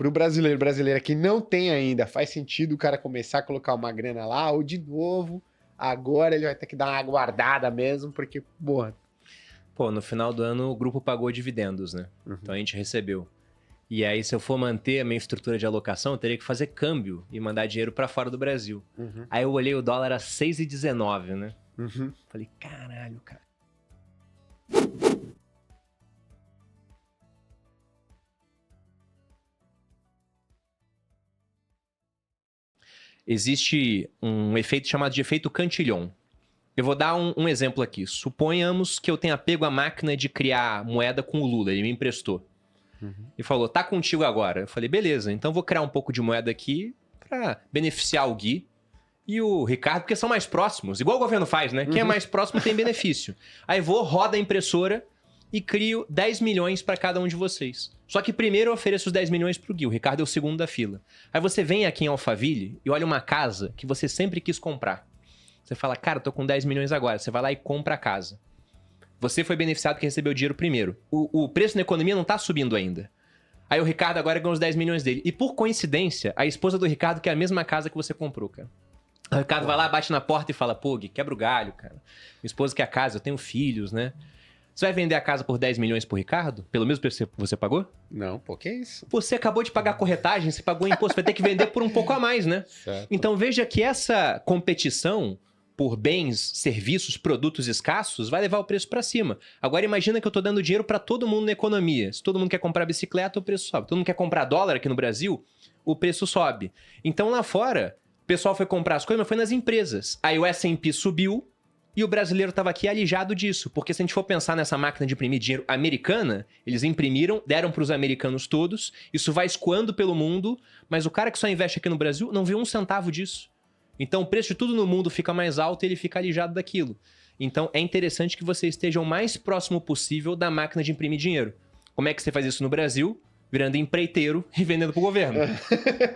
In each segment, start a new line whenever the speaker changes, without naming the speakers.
Para o brasileiro, brasileira que não tem ainda, faz sentido o cara começar a colocar uma grana lá, ou de novo, agora ele vai ter que dar uma guardada mesmo, porque, porra.
Pô, no final do ano o grupo pagou dividendos, né? Então a gente recebeu. E aí, se eu for manter a minha estrutura de alocação, eu teria que fazer câmbio e mandar dinheiro para fora do Brasil. Aí eu olhei o dólar a 6,19, né? Falei, caralho, cara. Existe um efeito chamado de efeito Cantillon. Eu vou dar um exemplo aqui. Suponhamos que eu tenha pego a máquina de criar moeda com o Lula, ele me emprestou. E falou, tá contigo agora. Eu falei, beleza, então vou criar um pouco de moeda aqui para beneficiar o Gui e o Ricardo, porque são mais próximos. Igual o governo faz, né? Quem é mais próximo tem benefício. Aí vou, roda a impressora e crio 10 milhões para cada um de vocês. Só que primeiro eu ofereço os 10 milhões pro Gui, o Ricardo é o segundo da fila. Aí você vem aqui em Alphaville e olha uma casa que você sempre quis comprar. Você fala, cara, eu tô com 10 milhões agora. Você vai lá e compra a casa. Você foi beneficiado que recebeu o dinheiro primeiro. O preço na economia não tá subindo ainda. Aí o Ricardo agora ganhou os 10 milhões dele. E por coincidência, a esposa do Ricardo quer a mesma casa que você comprou, cara. O Ricardo vai lá, bate na porta e fala, pô, Gui, quebra o galho, cara. Minha esposa quer a casa, eu tenho filhos, né? Você vai vender a casa por 10 milhões pro Ricardo? Pelo mesmo preço que você pagou?
Não, pô, que isso?
Você acabou de pagar a corretagem, você pagou imposto, vai ter que vender por um pouco a mais, né?
Certo.
Então veja que essa competição por bens, serviços, produtos escassos, vai levar o preço para cima. Agora imagina que eu estou dando dinheiro para todo mundo na economia. Se todo mundo quer comprar bicicleta, o preço sobe. Todo mundo quer comprar dólar aqui no Brasil, o preço sobe. Então lá fora, o pessoal foi comprar as coisas, mas foi nas empresas. Aí o S&P subiu e o brasileiro estava aqui alijado disso. Porque se a gente for pensar nessa máquina de imprimir dinheiro americana, eles imprimiram, deram para os americanos todos, isso vai escoando pelo mundo, mas o cara que só investe aqui no Brasil não viu um centavo disso. Então o preço de tudo no mundo fica mais alto e ele fica alijado daquilo. Então é interessante que você esteja o mais próximo possível da máquina de imprimir dinheiro. Como é que você faz isso no Brasil? Virando empreiteiro e vendendo para o governo.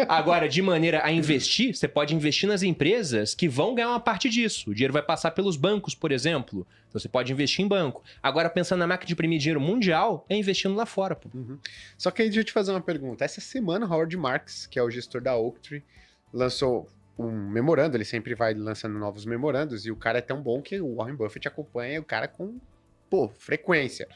Agora, de maneira a investir, você pode investir nas empresas que vão ganhar uma parte disso. O dinheiro vai passar pelos bancos, por exemplo. Então você pode investir em banco. Agora, pensando na máquina de imprimir dinheiro mundial, é investindo lá fora. Pô.
Só que aí deixa eu te fazer uma pergunta. Essa semana, Howard Marks, que é o gestor da Oaktree, lançou um memorando, ele sempre vai lançando novos memorandos, e o cara é tão bom que o Warren Buffett acompanha o cara com, frequência.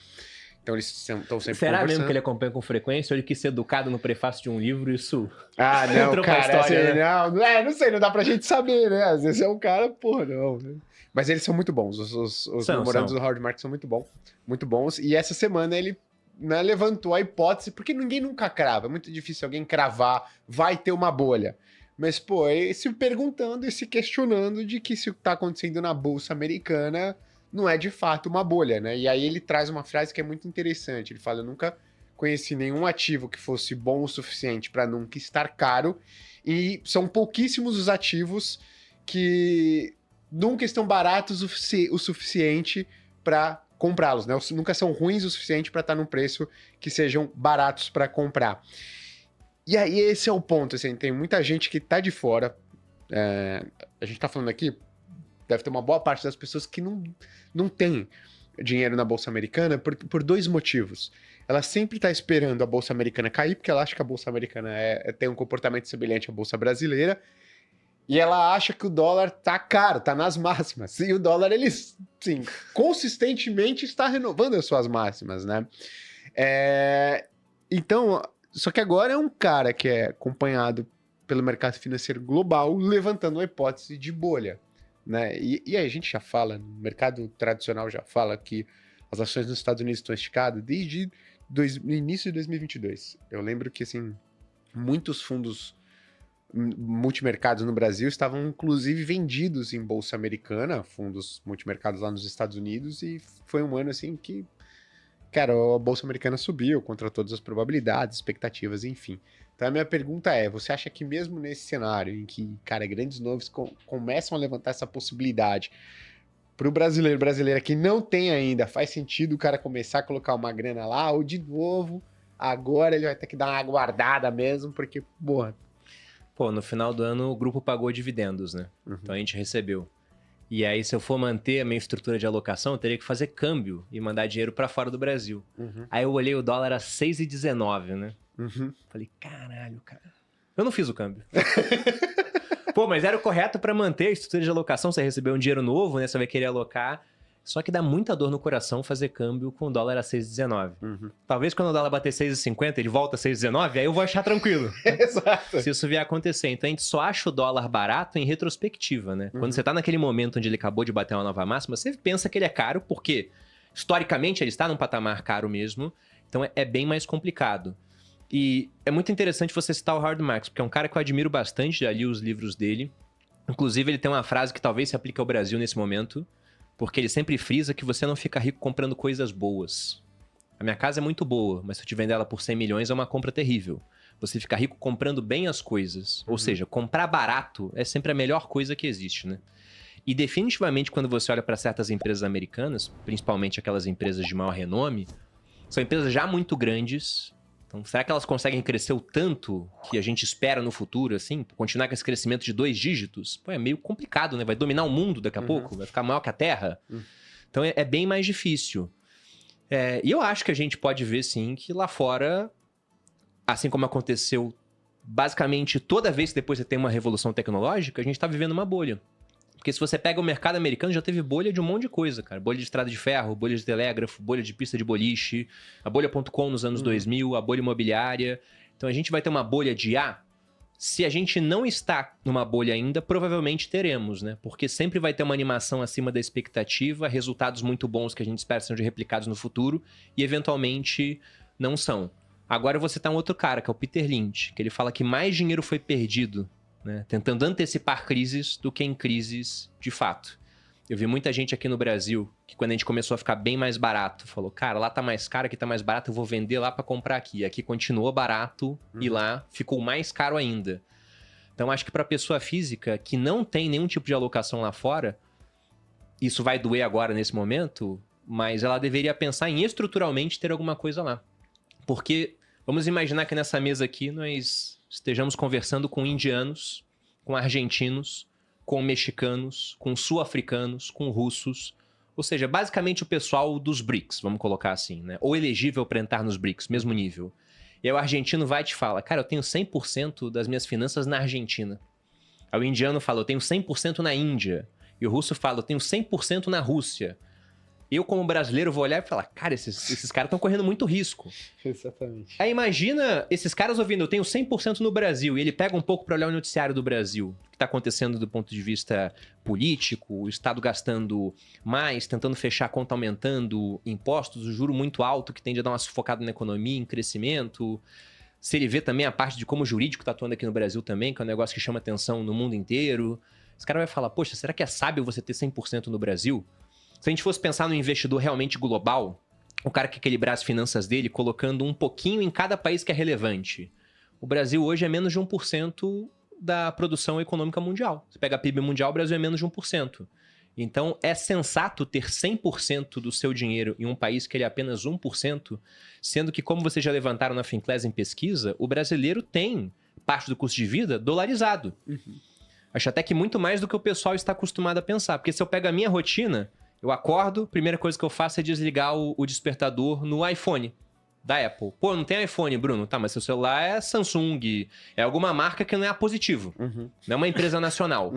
Então eles estão sempre
Será
conversando.
mesmo que ele acompanha com frequência ou ele quis ser educado no prefácio de um livro e isso...
Ah, não,
entrou pra
cara,
história,
assim,
né?
não sei, não dá pra gente saber, né? Às vezes é um cara, não. Né? Mas eles são muito bons, os memorandos do Howard Marks são muito bons, e essa semana ele levantou a hipótese, porque ninguém nunca crava, é muito difícil alguém cravar, vai ter uma bolha. Mas, se perguntando e se questionando de que se o que tá acontecendo na Bolsa Americana não é de fato uma bolha, né? E aí ele traz uma frase que é muito interessante. Ele fala, eu nunca conheci nenhum ativo que fosse bom o suficiente para nunca estar caro, e são pouquíssimos os ativos que nunca estão baratos o suficiente para comprá-los, né? Nunca são ruins o suficiente para estar num preço que sejam baratos para comprar. E aí esse é o ponto, assim, tem muita gente que tá de fora, a gente tá falando aqui, deve ter uma boa parte das pessoas que não tem dinheiro na Bolsa Americana por dois motivos. Ela sempre tá esperando a Bolsa Americana cair, porque ela acha que a Bolsa Americana tem um comportamento semelhante à Bolsa Brasileira, e ela acha que o dólar tá caro, tá nas máximas, e o dólar, ele, sim, consistentemente está renovando as suas máximas, né? Então... Só que agora é um cara que é acompanhado pelo mercado financeiro global levantando uma hipótese de bolha, né? E aí a gente já fala, no mercado tradicional já fala que as ações nos Estados Unidos estão esticadas desde o início de 2022. Eu lembro que, assim, muitos fundos multimercados no Brasil estavam, inclusive, vendidos em bolsa americana, fundos multimercados lá nos Estados Unidos, e foi um ano, assim, que... Cara, a Bolsa Americana subiu contra todas as probabilidades, expectativas, enfim. Então a minha pergunta é, você acha que mesmo nesse cenário em que, cara, grandes nomes começam a levantar essa possibilidade, pro brasileiro, brasileira que não tem ainda, faz sentido o cara começar a colocar uma grana lá, ou de novo, agora ele vai ter que dar uma guardada mesmo, porque, porra...
Pô, no final do ano o grupo pagou dividendos, né? Então a gente recebeu. E aí, se eu for manter a minha estrutura de alocação, eu teria que fazer câmbio e mandar dinheiro para fora do Brasil. Aí eu olhei o dólar a 6,19, né? Falei, caralho, cara. Eu não fiz o câmbio. Pô, mas era o correto pra manter a estrutura de alocação. Você recebeu um dinheiro novo, né? Você vai querer alocar. Só que dá muita dor no coração fazer câmbio com o dólar a 6,19. Talvez quando o dólar bater 6,50, ele volta a 6,19, aí eu vou achar tranquilo.
Exato.
Se isso vier a acontecer. Então a gente só acha o dólar barato em retrospectiva, né? Quando você tá naquele momento onde ele acabou de bater uma nova máxima, você pensa que ele é caro, porque historicamente ele está num patamar caro mesmo. Então é bem mais complicado. E é muito interessante você citar o Howard Marks, porque é um cara que eu admiro bastante, já li os livros dele. Inclusive ele tem uma frase que talvez se aplique ao Brasil nesse momento, porque ele sempre frisa que você não fica rico comprando coisas boas. A minha casa é muito boa, mas se eu te vender ela por 100 milhões é uma compra terrível. Você fica rico comprando bem as coisas. Ou seja, comprar barato é sempre a melhor coisa que existe, né? E definitivamente quando você olha para certas empresas americanas, principalmente aquelas empresas de maior renome, são empresas já muito grandes. Então, será que elas conseguem crescer o tanto que a gente espera no futuro, assim? Continuar com esse crescimento de 2 dígitos? Pô, é meio complicado, né? Vai dominar o mundo daqui a pouco? Vai ficar maior que a Terra? Então, é bem mais difícil. E eu acho que a gente pode ver, sim, que lá fora, assim como aconteceu basicamente toda vez que depois você tem uma revolução tecnológica, a gente tá vivendo uma bolha. Porque se você pega o mercado americano, já teve bolha de um monte de coisa, cara. Bolha de estrada de ferro, bolha de telégrafo, bolha de pista de boliche, a bolha.com nos anos 2000, a bolha imobiliária. Então a gente vai ter uma bolha de IA. Se a gente não está numa bolha ainda, provavelmente teremos, né? Porque sempre vai ter uma animação acima da expectativa, resultados muito bons que a gente espera sejam replicados no futuro e eventualmente não são. Agora eu vou citar um outro cara, que é o Peter Lynch, que ele fala que mais dinheiro foi perdido, né, tentando antecipar crises do que em crises de fato. Eu vi muita gente aqui no Brasil que quando a gente começou a ficar bem mais barato, falou, cara, lá tá mais caro, aqui tá mais barato, eu vou vender lá pra comprar aqui. Aqui continuou barato e lá ficou mais caro ainda. Então acho que pra pessoa física que não tem nenhum tipo de alocação lá fora, isso vai doer agora nesse momento, mas ela deveria pensar em estruturalmente ter alguma coisa lá. Porque vamos imaginar que nessa mesa aqui nós estejamos conversando com indianos, com argentinos, com mexicanos, com sul-africanos, com russos. Ou seja, basicamente o pessoal dos BRICS, vamos colocar assim, né? Ou elegível para entrar nos BRICS, mesmo nível. E aí o argentino vai e te fala, cara, eu tenho 100% das minhas finanças na Argentina. Aí o indiano fala, eu tenho 100% na Índia. E o russo fala, eu tenho 100% na Rússia. Eu, como brasileiro, vou olhar e falar, cara, esses caras estão correndo muito risco.
Exatamente.
Aí imagina esses caras ouvindo, eu tenho 100% no Brasil, e ele pega um pouco para olhar o noticiário do Brasil. O que está acontecendo do ponto de vista político, o Estado gastando mais, tentando fechar a conta, aumentando impostos, o juro muito alto, que tende a dar uma sufocada na economia, em crescimento. Se ele vê também a parte de como o jurídico está atuando aqui no Brasil também, que é um negócio que chama atenção no mundo inteiro. Esse cara vai falar, poxa, será que é sábio você ter 100% no Brasil? Se a gente fosse pensar no investidor realmente global, o cara que equilibrar as finanças dele colocando um pouquinho em cada país que é relevante. O Brasil hoje é menos de 1% da produção econômica mundial. Você pega a PIB mundial, o Brasil é menos de 1%. Então, é sensato ter 100% do seu dinheiro em um país que ele é apenas 1%, sendo que, como vocês já levantaram na Finclass em pesquisa, o brasileiro tem parte do custo de vida dolarizado. Acho até que muito mais do que o pessoal está acostumado a pensar. Porque se eu pego a minha rotina... Eu acordo, primeira coisa que eu faço é desligar o despertador no iPhone da Apple. Pô, não tem iPhone, Bruno? Tá, mas seu celular é Samsung, é alguma marca que não é a Positivo. Não é uma empresa nacional.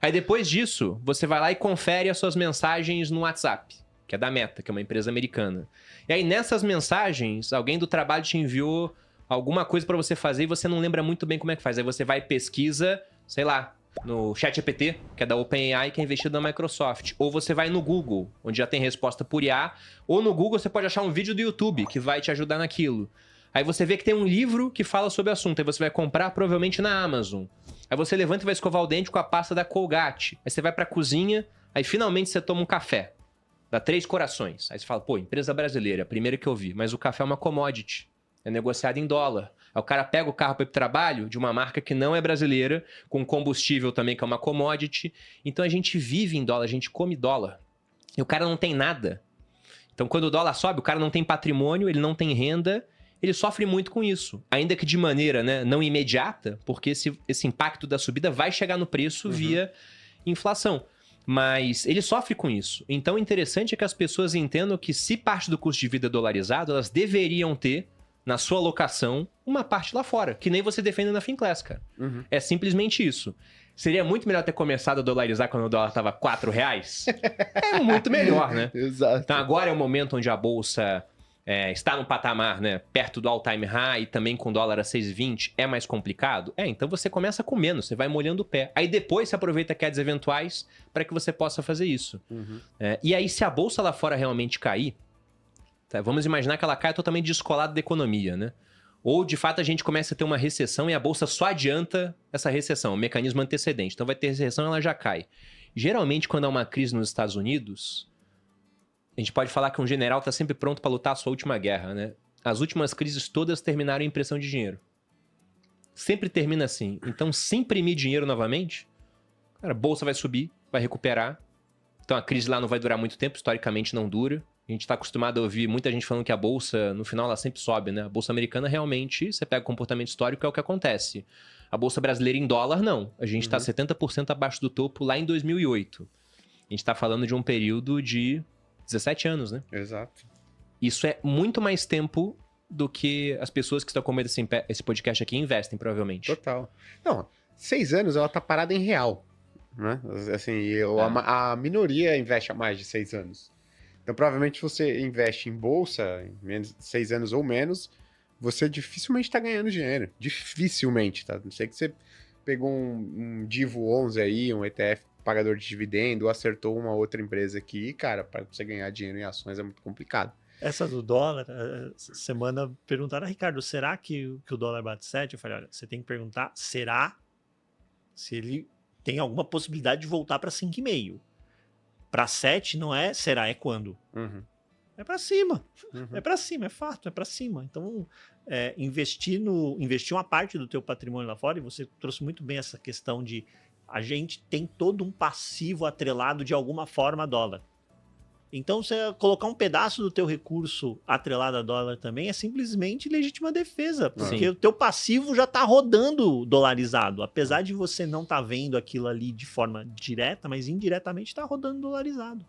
Aí depois disso, você vai lá e confere as suas mensagens no WhatsApp, que é da Meta, que é uma empresa americana. E aí nessas mensagens, alguém do trabalho te enviou alguma coisa pra você fazer e você não lembra muito bem como é que faz. Aí você vai e pesquisa, sei lá, no ChatGPT, que é da OpenAI, que é investido na Microsoft. Ou você vai no Google, onde já tem resposta por IA. Ou no Google você pode achar um vídeo do YouTube que vai te ajudar naquilo. Aí você vê que tem um livro que fala sobre o assunto. Aí você vai comprar provavelmente na Amazon. Aí você levanta e vai escovar o dente com a pasta da Colgate. Aí você vai pra cozinha, aí finalmente você toma um café. Dá 3 corações. Aí você fala, pô, empresa brasileira, primeira que eu vi. Mas o café é uma commodity. É negociado em dólar. Aí o cara pega o carro para ir pro trabalho de uma marca que não é brasileira, com combustível também, que é uma commodity. Então a gente vive em dólar, a gente come dólar. E o cara não tem nada. Então quando o dólar sobe, o cara não tem patrimônio, ele não tem renda, ele sofre muito com isso. Ainda que de maneira, né, não imediata, porque esse impacto da subida vai chegar no preço via inflação. Mas ele sofre com isso. Então o interessante é que as pessoas entendam que se parte do custo de vida é dolarizado, elas deveriam ter na sua alocação uma parte lá fora, que nem você defende na Finclass, cara. É simplesmente isso. Seria muito melhor ter começado a dolarizar quando o dólar estava R$4? É muito melhor, né?
Exato.
Então agora é o momento onde a bolsa está no patamar, né, perto do all-time high e também com dólar a 6,20, é mais complicado? Então você começa com menos, você vai molhando o pé. Aí depois você aproveita quedas eventuais para que você possa fazer isso. E aí se a bolsa lá fora realmente cair, tá, vamos imaginar que ela caia totalmente descolada da economia, né? Ou, de fato, a gente começa a ter uma recessão e a bolsa só adianta essa recessão, o mecanismo antecedente. Então vai ter recessão e ela já cai. Geralmente, quando há uma crise nos Estados Unidos, a gente pode falar que um general está sempre pronto para lutar a sua última guerra, né? As últimas crises todas terminaram em impressão de dinheiro. Sempre termina assim. Então, se imprimir dinheiro novamente, cara, a bolsa vai subir, vai recuperar. Então a crise lá não vai durar muito tempo, historicamente não dura. A gente está acostumado a ouvir muita gente falando que a bolsa, no final, ela sempre sobe, né? A bolsa americana, realmente, você pega o comportamento histórico, é o que acontece. A bolsa brasileira em dólar, não. A gente está 70% abaixo do topo lá em 2008. A gente está falando de um período de 17 anos, né?
Exato.
Isso é muito mais tempo do que as pessoas que estão comendo esse podcast aqui investem, provavelmente.
Total. Não, 6 anos ela tá parada em real, né? Assim, a minoria investe há mais de 6 anos. Então, provavelmente, se você investe em bolsa, em menos de 6 anos ou menos, você dificilmente está ganhando dinheiro. Dificilmente, tá? Não sei que você pegou um Divo 11 aí, um ETF pagador de dividendo, acertou uma outra empresa aqui, cara, para você ganhar dinheiro em ações é muito complicado.
Essa do dólar, essa semana perguntaram, Ricardo, será que o dólar bate 7? Eu falei, olha, você tem que perguntar, será se ele tem alguma possibilidade de voltar para 5,5? Para 7 não é será, é quando? É para cima. É para cima, é fato, é para cima. Então, investir uma parte do teu patrimônio lá fora, e você trouxe muito bem essa questão de a gente tem todo um passivo atrelado de alguma forma a dólar. Então, você colocar um pedaço do teu recurso atrelado a dólar também é simplesmente legítima defesa, porque o teu passivo já está rodando dolarizado, apesar de você não estar vendo aquilo ali de forma direta, mas indiretamente está rodando dolarizado.